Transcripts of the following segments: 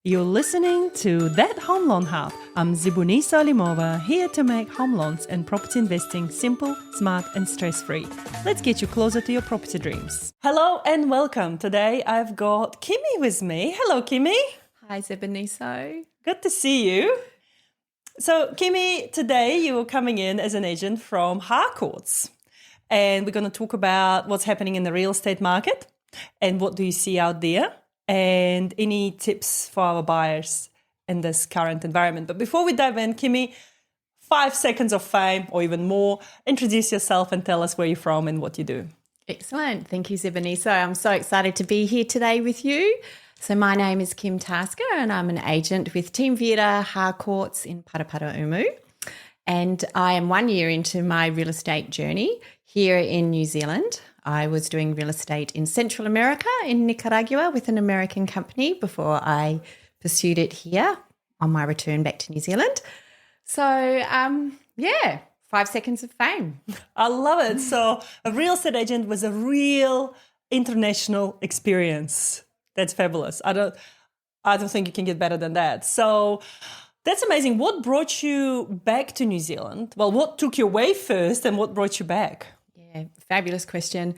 You're listening to That Home Loan Hub. I'm Zibuni Solimova, here to make home loans and property investing simple, smart and stress-free. Let's get you closer to your property dreams. Hello and welcome. Today I've got Kimi with me. Hello, Kimi. Hi, Zibuniso. Good to see you. So, Kimi, today you're coming in as an agent from Harcourts. And we're going to talk about what's happening in the real estate market and what do you see out there, and any tips for our buyers in this current environment. But before we dive in, Kimi, 5 seconds of fame or even more. Introduce yourself and tell us where you're from and what you do. Excellent. Thank you, Zibuniso. I'm so excited to be here today with you. So my name is Kim Tasker and I'm an agent with Team Vida, Harcourts in Paraparaumu. And I am 1 year into my real estate journey here in New Zealand. I was doing real estate in Central America, in Nicaragua, with an American company before I pursued it here on my return back to New Zealand. So, 5 seconds of fame. I love it. So a real estate agent was a real international experience. That's fabulous. I don't think you can get better than that. So that's amazing. What brought you back to New Zealand? Well, what took you away first and what brought you back? Yeah, fabulous question.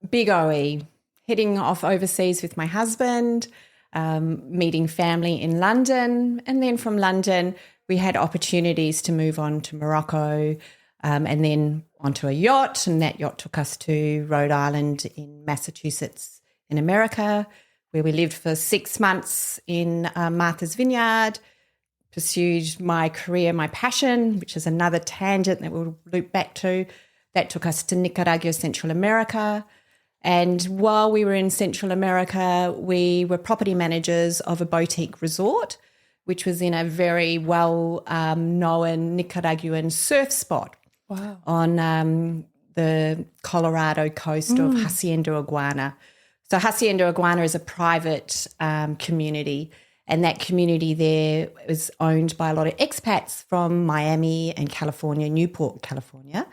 Big OE, heading off overseas with my husband, meeting family in London. And then from London, we had opportunities to move on to Morocco and then onto a yacht. And that yacht took us to Rhode Island in Massachusetts in America, where we lived for 6 months in Martha's Vineyard, pursued my career, my passion, which is another tangent that we'll loop back to. That took us to Nicaragua, Central America. And while we were in Central America, we were property managers of a boutique resort, which was in a very well-known Nicaraguan surf spot on the Colorado coast of Hacienda Iguana. So Hacienda Iguana is a private community, and that community there is owned by a lot of expats from Miami and California, Newport, California.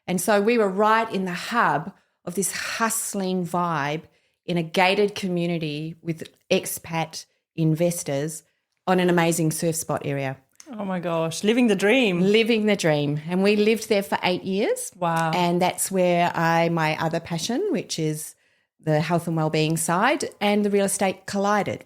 And so we were right in the hub of this hustling vibe in a gated community with expat investors on an amazing surf spot area. Oh my gosh, living the dream. Living the dream. And we lived there for 8 years. Wow. And that's where my other passion, which is the health and wellbeing side, and the real estate collided.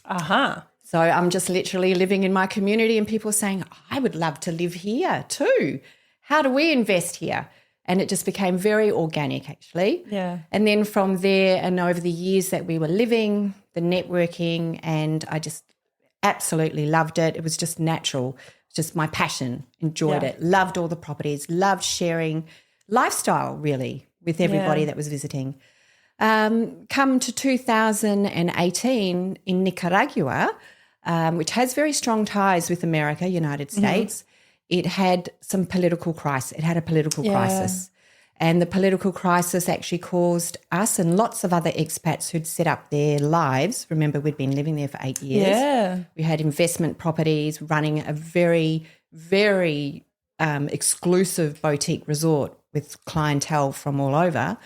Uh-huh. So I'm just literally living in my community and people saying, I would love to live here too. How do we invest here? And it just became very organic, actually. Yeah. And then from there and over the years that we were living, the networking, and I just absolutely loved it. It was just natural, just my passion, enjoyed it, loved all the properties, loved sharing lifestyle really with everybody that was visiting. Come to 2018 in Nicaragua, which has very strong ties with America, United States, it had some political crisis. It had a political crisis. And the political crisis actually caused us and lots of other expats who'd set up their lives. Remember, we'd been living there for 8 years. Yeah. We had investment properties, running a very, very exclusive boutique resort with clientele from all over.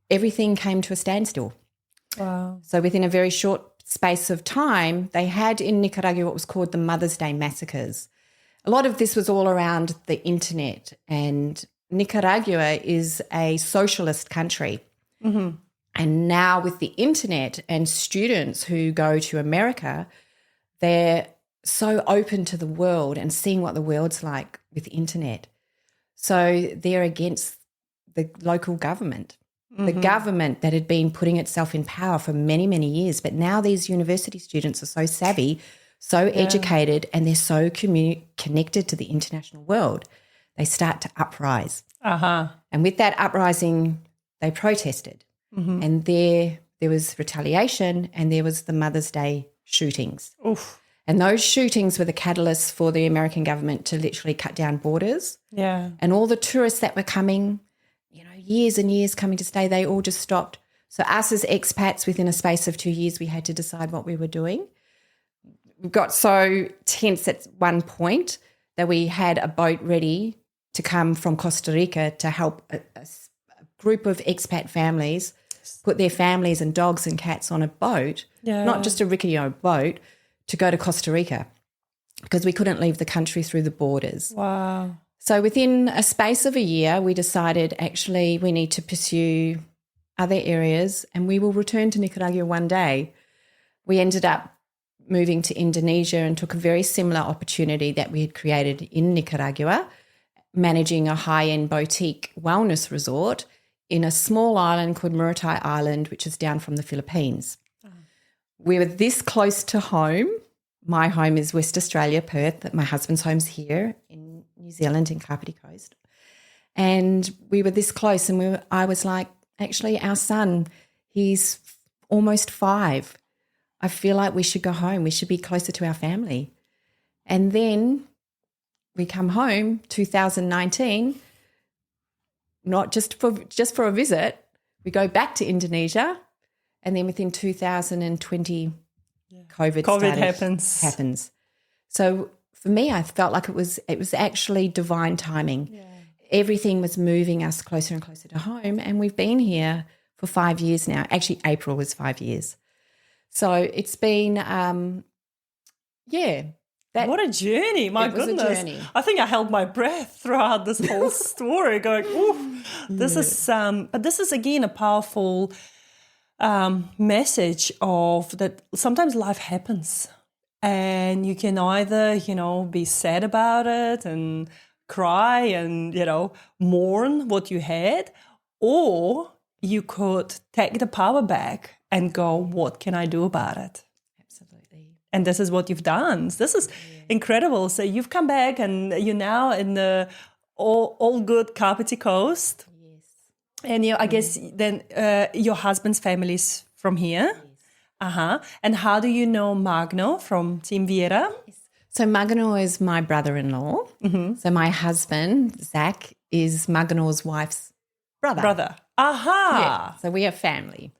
Everything came to a standstill. Wow. So within a very short space of time, they had in Nicaragua what was called the Mother's Day massacres. A lot of this was all around the internet, and Nicaragua is a socialist country. Mm-hmm. And now with the internet and students who go to America, they're so open to the world and seeing what the world's like with the internet. So they're against the local government. The government that had been putting itself in power for many, many years. But now these university students are so savvy, so educated, and they're so connected to the international world. They start to uprise. Uh-huh. And with that uprising, they protested. Mm-hmm. And there was retaliation, and there was the Mother's Day shootings. Oof. And those shootings were the catalyst for the American government to literally cut down borders. Yeah. And all the tourists that were coming, years and years coming to stay, they all just stopped. So us as expats, within a space of 2 years, we had to decide what we were doing. We got so tense at one point that we had a boat ready to come from Costa Rica to help a group of expat families put their families and dogs and cats on a boat, not just a rickety old boat, to go to Costa Rica because we couldn't leave the country through the borders. Wow. So within a space of a year, we decided actually we need to pursue other areas and we will return to Nicaragua one day. We ended up moving to Indonesia and took a very similar opportunity that we had created in Nicaragua, managing a high-end boutique wellness resort in a small island called Muratai Island, which is down from the Philippines. Oh. We were this close to home. My home is West Australia, Perth, but my husband's home's here in New Zealand in Kapiti Coast. And we were this close and I was like, actually our son, he's almost 5. I feel like we should go home. We should be closer to our family. And then we come home 2019, not just for a visit. We go back to Indonesia, and then within 2020, COVID happens. So for me, I felt like it was actually divine timing. Yeah. Everything was moving us closer and closer to home, and we've been here for 5 years now. Actually, April was 5 years. So it's been, what a journey. My goodness. A journey. I think I held my breath throughout this whole story going, ooh, this is, but this is again a powerful message of that sometimes life happens and you can either, be sad about it and cry and, mourn what you had, or you could take the power back and go, what can I do about it? Absolutely. And this is what you've done. This is incredible. So you've come back and you're now in the all good Kapiti Coast. Yes. And I guess then your husband's family's from here. Yes. Uh-huh. And how do you know Magno from Team Vida? Yes. So Magno is my brother-in-law. Mm-hmm. So my husband, Zach, is Magno's wife's brother. Aha. Yeah. So we are family.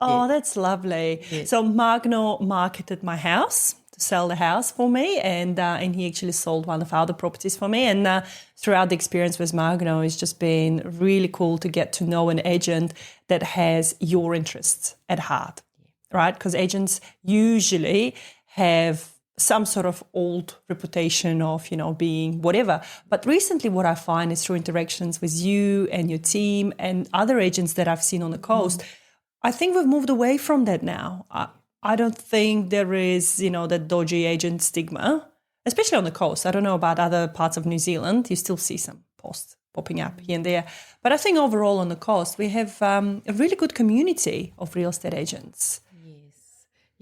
Oh, that's lovely. Yes. So Magno marketed my house to sell the house for me, and he actually sold one of our other properties for me. And throughout the experience with Magno, it's just been really cool to get to know an agent that has your interests at heart, right? Because agents usually have some sort of old reputation of, being whatever. But recently what I find is through interactions with you and your team and other agents that I've seen on the coast, I think we've moved away from that now. I don't think there is, that dodgy agent stigma, especially on the coast. I don't know about other parts of New Zealand. You still see some posts popping up here and there. But I think overall on the coast, we have a really good community of real estate agents.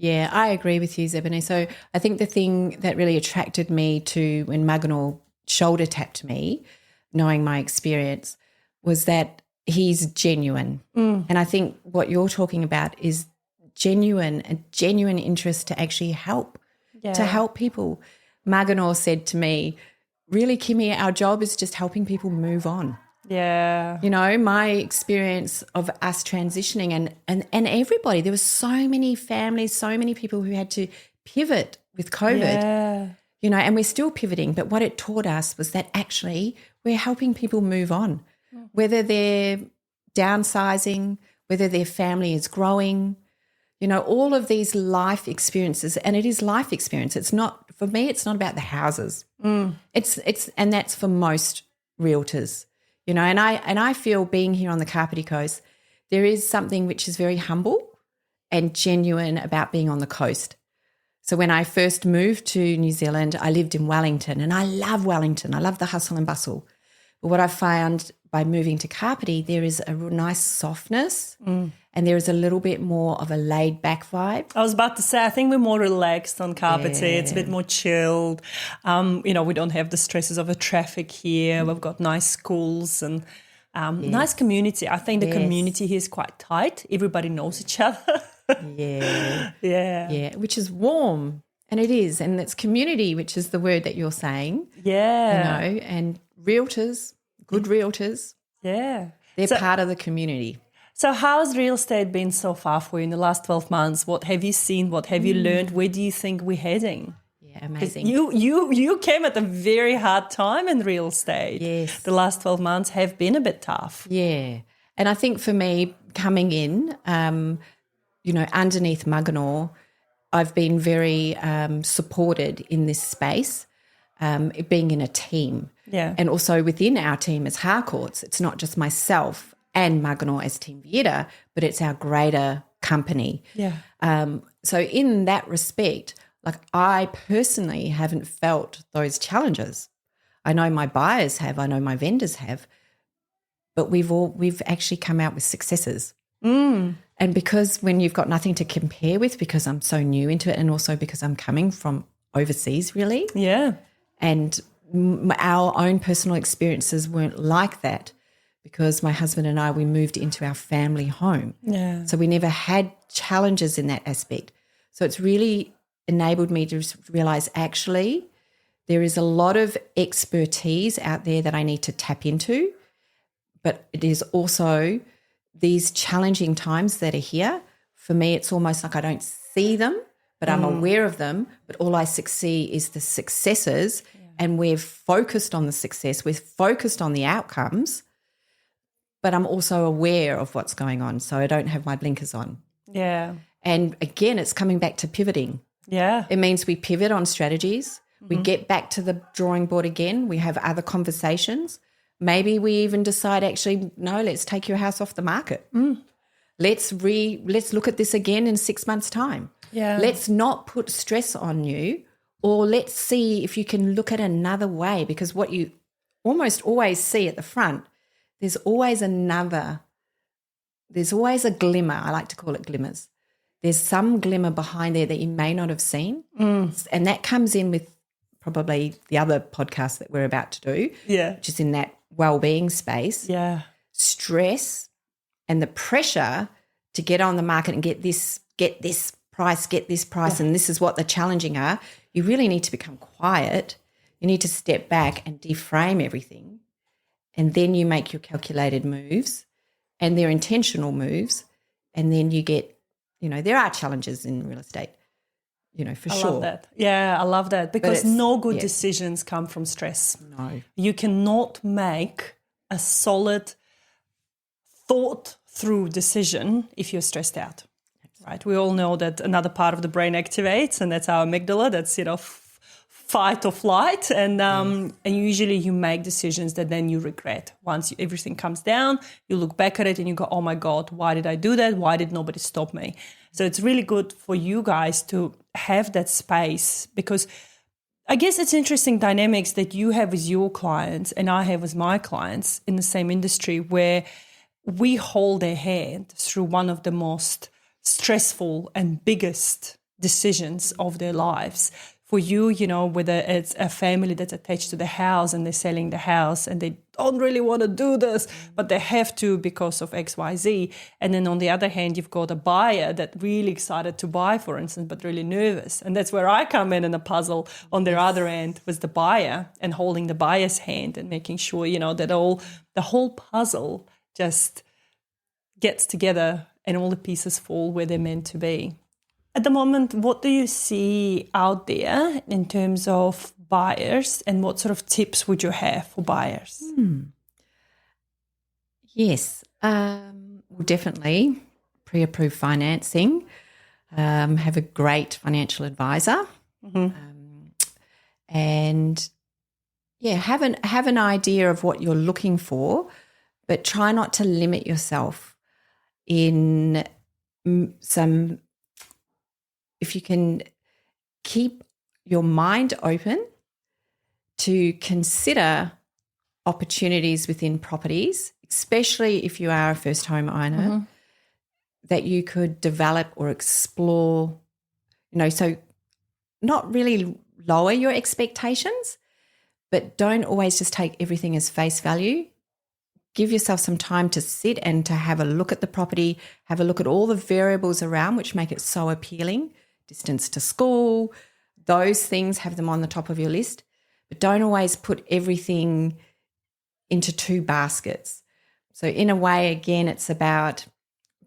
Yeah, I agree with you, Zebani. So I think the thing that really attracted me to when Magno shoulder tapped me, knowing my experience, was that he's genuine. And I think what you're talking about is a genuine interest to actually help, to help people. Magno said to me, really, Kimi, our job is just helping people move on. Yeah. My experience of us transitioning and everybody, there were so many families, so many people who had to pivot with COVID, and we're still pivoting. But what it taught us was that actually we're helping people move on, whether they're downsizing, whether their family is growing, all of these life experiences. And it is life experience. It's not, for me, it's not about the houses. It's and that's for most realtors. And I feel being here on the Kapiti Coast, there is something which is very humble and genuine about being on the coast. So when I first moved to New Zealand, I lived in Wellington, and I love Wellington. I love the hustle and bustle. But what I found by moving to Kapiti, there is a real nice softness and there is a little bit more of a laid-back vibe. I was about to say, I think we're more relaxed on Kapiti. Yeah. It's a bit more chilled. We don't have the stresses of the traffic here. We've got nice schools and nice community. I think the community here is quite tight. Everybody knows each other. Yeah, which is warm. And it is. And it's community, which is the word that you're saying. Yeah. And realtors, good realtors. Yeah. They're part of the community. So how's real estate been so far for you in the last 12 months? What have you seen? What have you learned? Where do you think we're heading? Yeah, amazing. You came at a very hard time in real estate. Yes. The last 12 months have been a bit tough. Yeah. And I think for me, coming in, underneath Magno, I've been very supported in this space, being in a team. Yeah. And also within our team as Harcourts, it's not just myself and Magano as Team Vida, but it's our greater company. Yeah. So in that respect, like I personally haven't felt those challenges. I know my buyers have, I know my vendors have, but we've actually come out with successes. And because when you've got nothing to compare with, because I'm so new into it, and also because I'm coming from overseas really, Yeah. and our own personal experiences weren't like that, because my husband and I, we moved into our family home. Yeah. So we never had challenges in that aspect. So it's really enabled me to realize actually there is a lot of expertise out there that I need to tap into, but it is also these challenging times that are here. For me, it's almost like I don't see them, but I'm aware of them, but all I see is the successes, and we're focused on the success, we're focused on the outcomes, but I'm also aware of what's going on, so I don't have my blinkers on. Yeah. And again, it's coming back to pivoting. Yeah. It means we pivot on strategies, we get back to the drawing board again, we have other conversations. Maybe we even decide, actually, no, let's take your house off the market. Let's look at this again in 6 months' time. Yeah. Let's not put stress on you, or let's see if you can look at another way, because what you almost always see at the front, there's always a glimmer. I like to call it glimmers. There's some glimmer behind there that you may not have seen. And that comes in with probably the other podcast that we're about to do, which is in that well-being space. Yeah. Stress and the pressure to get on the market and get this price, and this is what the challenging are. You really need to become quiet. You need to step back and deframe everything, and then you make your calculated moves, and they're intentional moves, and then you get, there are challenges in real estate, for sure. I love that. Yeah, I love that, because no good decisions come from stress. No. You cannot make a solid thought-through decision if you're stressed out, right? We all know that another part of the brain activates, and that's our amygdala, that's fight or flight, and usually you make decisions that then you regret. Once everything comes down, you look back at it and you go, oh my God, why did I do that? Why did nobody stop me? So it's really good for you guys to have that space, because I guess it's interesting dynamics that you have with your clients and I have with my clients in the same industry, where we hold their hand through one of the most stressful and biggest decisions of their lives. For you, whether it's a family that's attached to the house and they're selling the house and they don't really want to do this, but they have to because of X, Y, Z. And then on the other hand, you've got a buyer that really excited to buy, for instance, but really nervous. And that's where I come in the puzzle on their other end with the buyer and holding the buyer's hand and making sure, that the whole puzzle just gets together and all the pieces fall where they're meant to be. At the moment, what do you see out there in terms of buyers, and what sort of tips would you have for buyers? Yes, well, definitely pre-approved financing, have a great financial advisor, and have an idea of what you're looking for, but try not to limit yourself in some. If you can keep your mind open to consider opportunities within properties, especially if you are a first home owner, that you could develop or explore, so not really lower your expectations, but don't always just take everything as face value. Give yourself some time to sit and to have a look at the property, have a look at all the variables around which make it so appealing. Distance to school, those things, have them on the top of your list, but don't always put everything into two baskets. So in a way, again, it's about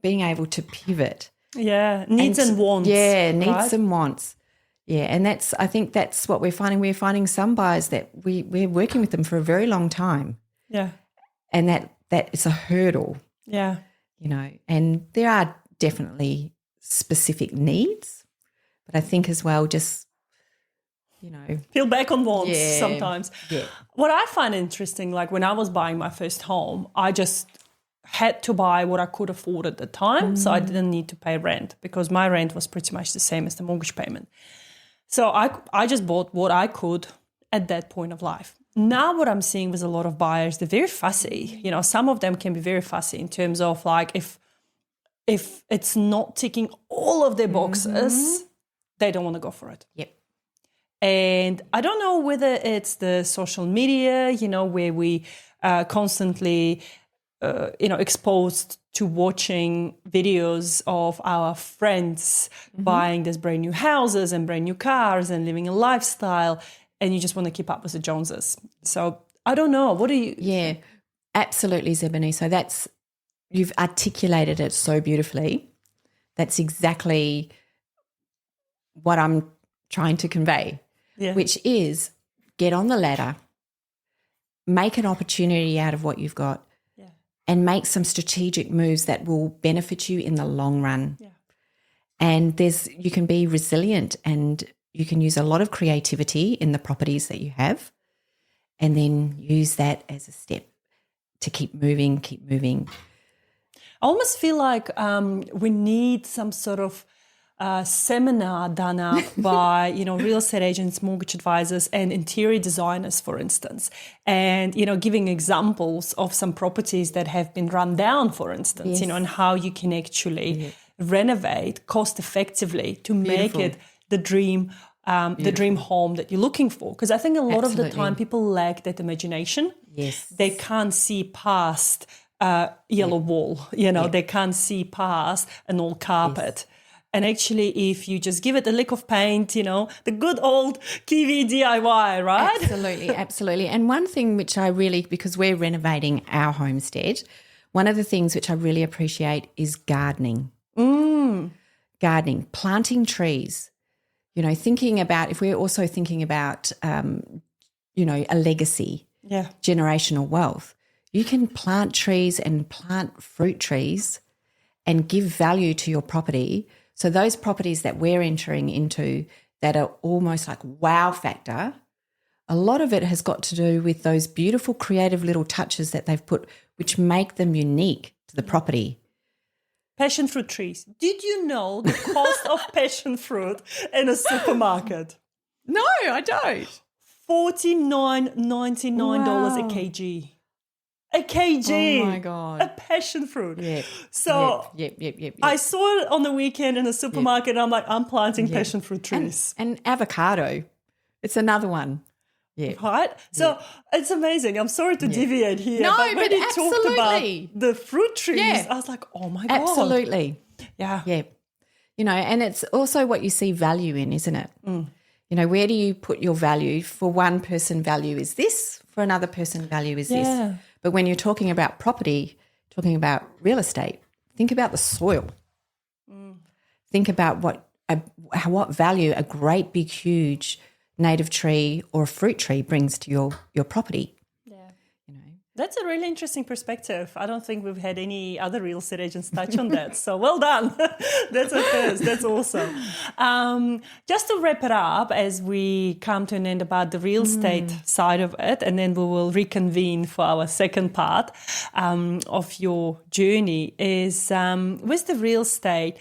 being able to pivot. Yeah, needs and wants. Yeah, needs right? and wants. Yeah, and I think that's what we're finding. We're finding some buyers that we're working with them for a very long time. Yeah. And that is a hurdle. Yeah. And there are definitely specific needs. But I think as well, just, Peel back on wants Yeah. sometimes. Yeah. What I find interesting, like when I was buying my first home, I just had to buy what I could afford at the time. So I didn't need to pay rent because my rent was pretty much the same as the mortgage payment. So I just bought what I could at that point of life. Now what I'm seeing with a lot of buyers, they're very fussy. Some of them can be very fussy in terms of like if it's not ticking all of their boxes, they don't want to go for it. Yep. And I don't know whether it's the social media, where we constantly, exposed to watching videos of our friends buying these brand new houses and brand new cars and living a lifestyle, and you just want to keep up with the Joneses. So I don't know. What do you? Yeah, absolutely, Zebani. So you've articulated it so beautifully. That's exactly what I'm trying to convey, which is get on the ladder, make an opportunity out of what you've got, and make some strategic moves that will benefit you in the long run. Yeah. And you can be resilient, and you can use a lot of creativity in the properties that you have, and then use that as a step to keep moving. I almost feel like we need some sort of seminar done up by, real estate agents, mortgage advisors, and interior designers, for instance, and, giving examples of some properties that have been run down, for instance, and how you can actually renovate cost effectively to make it the dream home that you're looking for. Because I think a lot of the time people lack that imagination. Yes. They can't see past yellow wall, they can't see past an old carpet. And actually, if you just give it a lick of paint, the good old Kiwi DIY, right? Absolutely. And one thing which I really, because we're renovating our homestead, one of the things which I really appreciate is gardening. Gardening, planting trees, thinking about, if we're also thinking about, a legacy, generational wealth, you can plant trees and plant fruit trees and give value to your property. So those properties that we're entering into that are almost like wow factor, a lot of it has got to do with those beautiful creative little touches that they've put, which make them unique to the property. Passion fruit trees. Did you know the cost of passion fruit in a supermarket? No, I don't. $49.99 a kg. A kg. Oh, my God. A passion fruit. Yep. So Yep. I saw it on the weekend in a supermarket and I'm like, I'm planting passion fruit trees. And avocado. It's another one. Yeah. Right? So it's amazing. I'm sorry to deviate here. No, but when but you talked about the fruit trees, I was like, oh my God. Absolutely. Yeah. Yeah. And it's also what you see value in, isn't it? Where do you put your value? For one person, value is this. For another person, value is this. But when you're talking about property, talking about real estate, think about the soil. Think about what value a great big huge native tree or a fruit tree brings to your property. That's a really interesting perspective. I don't think we've had any other real estate agents touch on that. So well done. That's a first. That's awesome. Just to wrap it up as we come to an end about the real estate side of it, and then we will reconvene for our second part of your journey is with the real estate.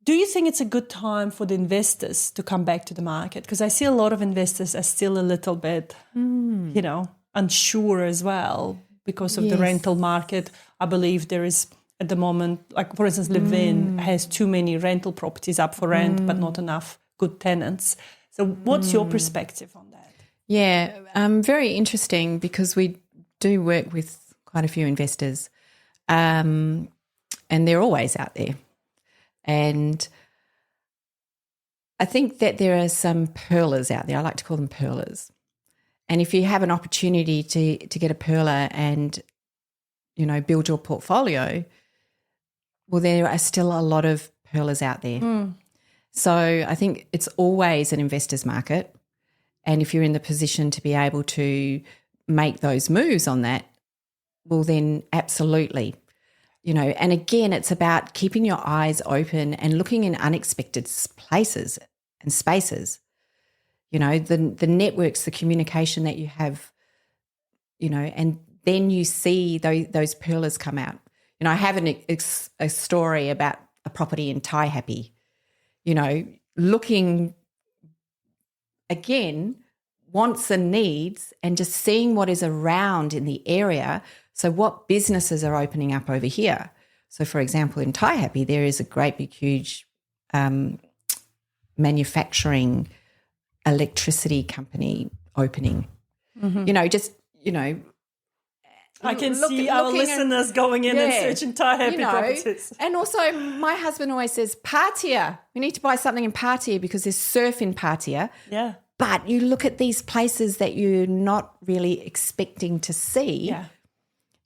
Do you think it's a good time for the investors to come back to the market? Because I see a lot of investors are still a little bit, unsure as well because of the rental market. I believe there is at the moment, like for instance, Live-In has too many rental properties up for rent, but not enough good tenants. So what's your perspective on that? Yeah, very interesting because we do work with quite a few investors and they're always out there. And I think that there are some pearlers out there. I like to call them pearlers. And if you have an opportunity to get a pearler and, build your portfolio, well, there are still a lot of pearlers out there. So I think it's always an investor's market. And if you're in the position to be able to make those moves on that, well, then absolutely. and again, it's about keeping your eyes open and looking in unexpected places and spaces. The networks, the communication that you have, and then you see those pearlers come out. I have a story about a property in Taihape, looking again, wants and needs, and just seeing what is around in the area. So what businesses are opening up over here? So, for example, in Taihape, there is a great big huge manufacturing electricity company opening. I can see our listeners going in and searching Taihape properties. And also my husband always says, Pattaya. We need to buy something in Pattaya because there's surf in Pattaya. Yeah. But you look at these places that you're not really expecting to see,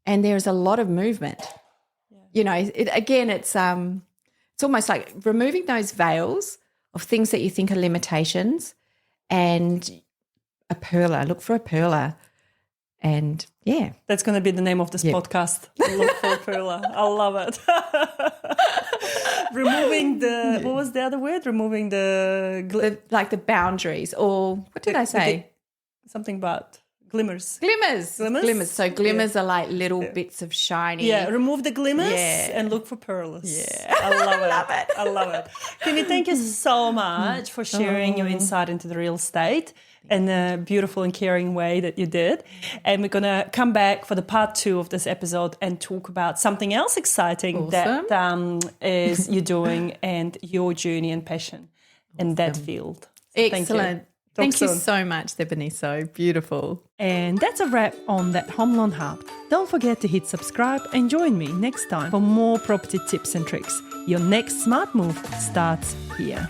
and there's a lot of movement. Yeah. It's almost like removing those veils of things that you think are limitations, and a pearler. Look for a pearler. And that's going to be the name of this podcast. Look for a pearler. I love it. Removing what was the other word? Removing the boundaries, or what did I say? Something about glimmers. Glimmers. So glimmers are like little bits of shiny. Yeah, remove the glimmers and look for pearls. Yeah. I love it. I love it. Kimi, thank you so much for sharing your insight into the real estate in a beautiful and caring way that you did. And we're going to come back for the part 2 of this episode and talk about something else exciting that is you're doing and your journey and passion in that field. So excellent. Thank you so much, Stephanie. So beautiful. And that's a wrap on That Home Loan Hub. Don't forget to hit subscribe and join me next time for more property tips and tricks. Your next smart move starts here.